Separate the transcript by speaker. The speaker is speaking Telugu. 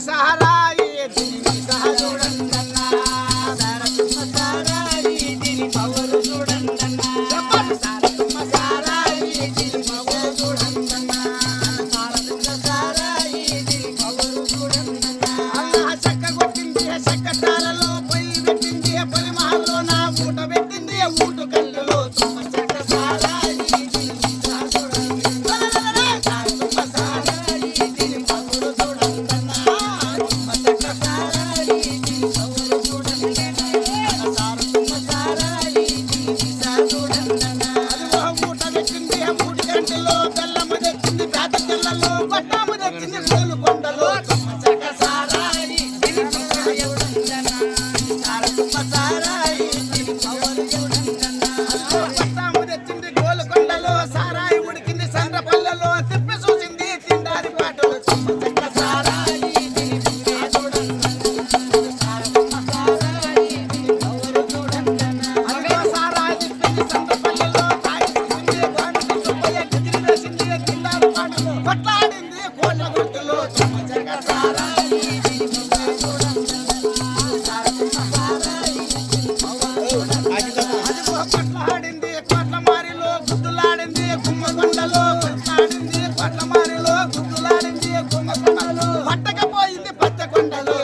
Speaker 1: సారాయి దీని సహజుడందన్నా సారమ్మ సారాయి దీని పవరు చూడందన్నా సారమ్మ సారాయి దీని పవరు చూడందన్నా సారమ్మ సారాయి దీని పవరు చూడందన్నా అల్లా చక్క కొట్టింది చక్క తారలో పొయ్యి పెట్టింది పొలి మహల్లో నా ఊట పెట్టింది ఊట కళ్ళలో చక్క సారాయి దీని సహజుడందన్నా సారమ్మ సారాయి దీని పవరు చూడందన్నా చక్క సారాయి దీని పవరు చూడందన్నా సారమ్మ సారాయి దీని సహజుడందన్నా అదిగో ఊట పెట్టింది ఊట గంటలో బెల్లము తెచ్చింది పేద చెల్లలో పట్టాము తెచ్చింది పూలు కొండలో చక్క సారాయి దీని సహజుడందన్నా సారమ్మ సారాయి దీని పవరు చూడందన్నా పట్టాము తెచ్చింది గోలు కొండలో సారాయి ఉడికింది సండ్రపల్లెలో తిప్పి చూసింది తిండారి పాటలు చక్క సారాయి దీని సహజుడందన్నా సారమ్మ సారాయి దీని పవరు చూడందన్నా అదిగో సారాయి తిప్పింది సండ్రపల్లెలో తాయి చూసింది బాణికి సుబ్బయ్య ఎగిరి వేసింది తిండారి పాటలు కొట్లాడింది కోట్ల గుర్తులో చక్క సారాయి దీని సహజుడందన్నా సారమ్మ సారాయి దీని పవరు చూడందన్నా అదిగో కొట్లాడింది కోట్ల మారిలో గుడ్డులాడింది గుమ్మకొండలో కొట్లాడింది కోట్ల మారిలో గుడ్డులాడింది గుమ్మకొండలో పట్టకపోయింది పచ్చకొండలో